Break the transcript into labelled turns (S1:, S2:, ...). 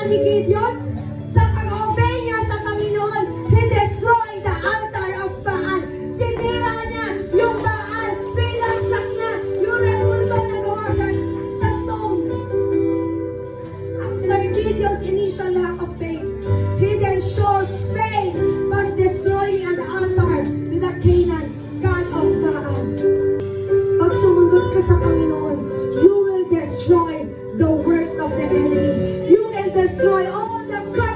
S1: ginawa ni Gideon? Sa pag-obey niya sa Panginoon, he destroyed the altar of Baal. Sinira niya yung Baal, pinagsak niya yung rebulto na gawa sa stone. After Gideon's initial lack of faith, he then showed faith by destroying an altar to the Canaan god of Baal. Pag sumunod ka sa Panginoon, you will destroy the works of the enemy. You will destroy all the curses